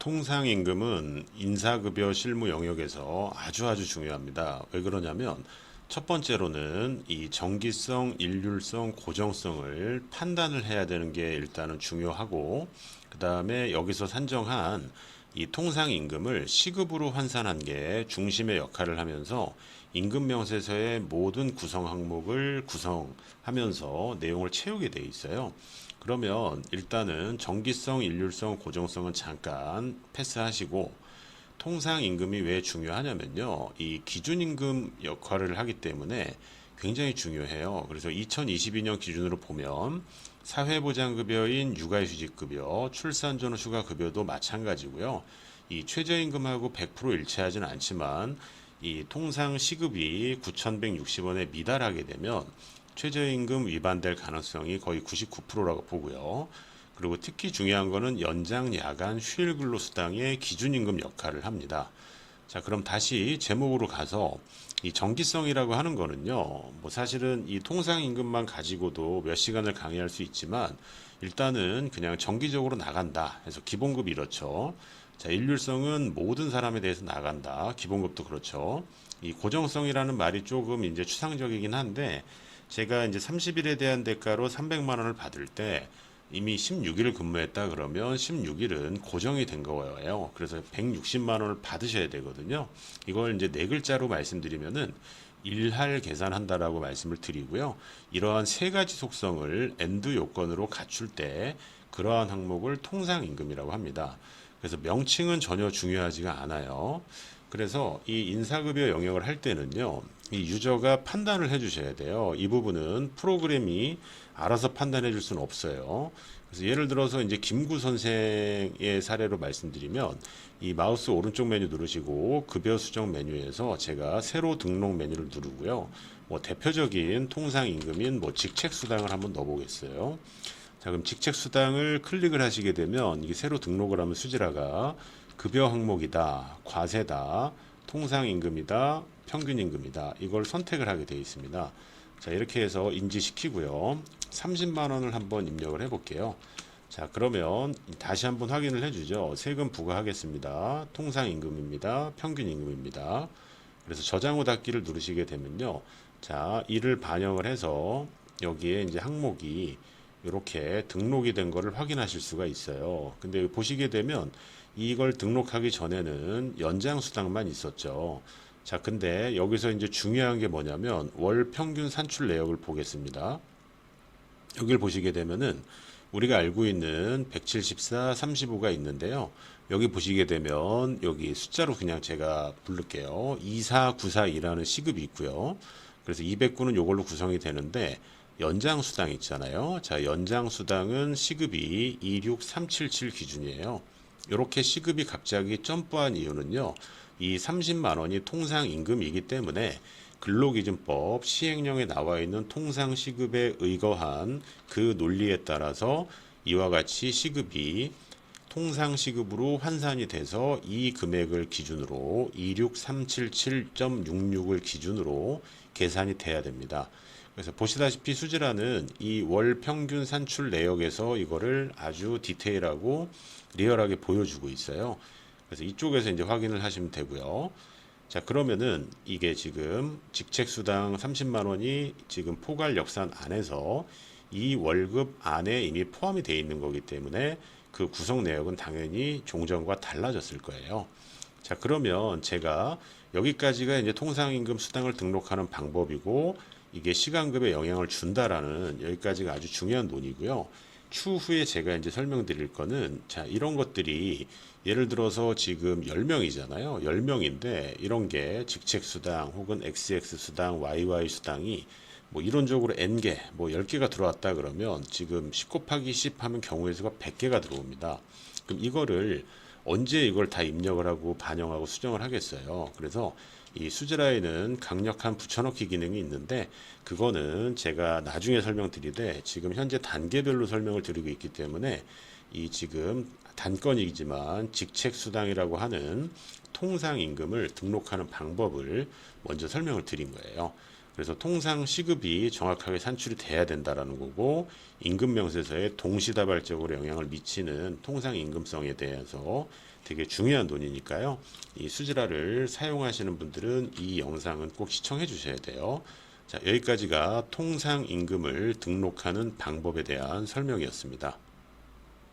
통상임금은 인사급여 실무 영역에서 아주 중요합니다. 왜 그러냐면 첫 번째로는 이 정기성, 일률성, 고정성을 판단을 해야 되는 게 일단은 중요하고, 그 다음에 여기서 산정한 이 통상임금을 시급으로 환산한 게 중심의 역할을 하면서 임금명세서의 모든 구성 항목을 구성하면서 내용을 채우게 돼 있어요. 그러면 일단은 정기성, 일률성, 고정성은 잠깐 패스하시고, 통상임금이 왜 중요하냐면요, 이 기준임금 역할을 하기 때문에 굉장히 중요해요. 그래서 2022년 기준으로 보면 사회보장급여인 육아휴직급여, 출산전후휴가급여도 마찬가지고요. 이 최저임금하고 100% 일치하진 않지만 이 통상시급이 9,160원에 미달하게 되면 최저임금 위반될 가능성이 거의 99%라고 보고요. 그리고 특히 중요한 거는 연장, 야간, 휴일 근로 수당의 기준임금 역할을 합니다. 자, 그럼 다시 제목으로 가서 이 정기성이라고 하는 거는요, 뭐 사실은 이 통상임금만 가지고도 몇 시간을 강의할 수 있지만 일단은 그냥 정기적으로 나간다 해서 기본급이 이렇죠. 자, 일률성은 모든 사람에 대해서 나간다. 기본급도 그렇죠. 이 고정성이라는 말이 조금 이제 추상적이긴 한데, 제가 이제 30일에 대한 대가로 300만 원을 받을 때 이미 16일을 근무했다 그러면 16일은 고정이 된 거예요. 그래서 160만 원을 받으셔야 되거든요. 이걸 이제 네 글자로 말씀드리면은 일할 계산한다라고 말씀을 드리고요. 이러한 세 가지 속성을 엔드 요건으로 갖출 때 그러한 항목을 통상임금이라고 합니다. 그래서 명칭은 전혀 중요하지가 않아요. 그래서 이 인사급여 영역을 할 때는요, 이 유저가 판단을 해 주셔야 돼요. 이 부분은 프로그램이 알아서 판단해 줄 수는 없어요. 그래서 예를 들어서 이제 김구 선생의 사례로 말씀드리면, 이 마우스 오른쪽 메뉴 누르시고 급여 수정 메뉴에서 제가 새로 등록 메뉴를 누르고요. 뭐 대표적인 통상임금인 뭐 직책수당을 한번 넣어보겠어요. 자, 그럼 직책수당을 클릭을 하시게 되면 이게 새로 등록을 하면 수지라가 급여 항목이다, 과세다, 통상임금이다, 평균임금이다. 이걸 선택을 하게 되어 있습니다. 자, 이렇게 해서 인지시키고요. 30만 원을 한번 입력을 해 볼게요. 자, 그러면 다시 한번 확인을 해주죠. 세금 부과하겠습니다. 통상임금입니다. 평균임금입니다. 그래서 저장 후 닫기를 누르시게 되면요. 자, 이를 반영을 해서 여기에 이제 항목이 이렇게 등록이 된 거를 확인하실 수가 있어요. 근데 보시게 되면 이걸 등록하기 전에는 연장 수당만 있었죠. 자, 근데 여기서 이제 중요한 게 뭐냐면 월 평균 산출 내역을 보겠습니다. 여기를 보시게 되면은 우리가 알고 있는 174, 35가 있는데요. 여기 보시게 되면 여기 숫자로 그냥 제가 부를게요. 24942라는 시급이 있고요. 그래서 209는 이걸로 구성이 되는데 연장 수당 있잖아요. 자, 연장 수당은 시급이 26377 기준이에요. 이렇게 시급이 갑자기 점프한 이유는요, 이 30만 원이 통상임금이기 때문에 근로기준법 시행령에 나와 있는 통상시급에 의거한 그 논리에 따라서 이와 같이 시급이 통상시급으로 환산이 돼서 이 금액을 기준으로 26377.66을 기준으로 계산이 돼야 됩니다. 그래서 보시다시피 수지라는 이 월 평균 산출 내역에서 이거를 아주 디테일하고 리얼하게 보여주고 있어요. 그래서 이쪽에서 이제 확인을 하시면 되고요. 자, 그러면은 이게 지금 직책수당 30만 원이 지금 포괄 역산 안에서 이 월급 안에 이미 포함이 되어 있는 거기 때문에 그 구성 내역은 당연히 종전과 달라졌을 거예요. 자, 그러면 제가 여기까지가 이제 통상임금 수당을 등록하는 방법이고, 이게 시간급에 영향을 준다라는 여기까지가 아주 중요한 논이고요. 추후에 제가 이제 설명드릴 거는, 자, 이런 것들이 예를 들어서 지금 10명이잖아요. 10명인데 이런 게 직책수당 혹은 XX수당, YY수당이 뭐 이론적으로 N개, 뭐 10개가 들어왔다 그러면 지금 10 곱하기 10 하면 경우의 수가 100개가 들어옵니다. 그럼 이거를 언제 이걸 다 입력을 하고 반영하고 수정을 하겠어요. 그래서 이 수지라에는 강력한 붙여넣기 기능이 있는데 그거는 제가 나중에 설명드리되 지금 현재 단계별로 설명을 드리고 있기 때문에 이 지금 단건이지만 직책수당이라고 하는 통상임금을 등록하는 방법을 먼저 설명을 드린 거예요. 그래서 통상 시급이 정확하게 산출이 돼야 된다라는 거고, 임금명세서에 동시다발적으로 영향을 미치는 통상 임금성에 대해서 되게 중요한 논의니까요. 이 수지라를 사용하시는 분들은 이 영상은 꼭 시청해 주셔야 돼요. 자, 여기까지가 통상 임금을 등록하는 방법에 대한 설명이었습니다.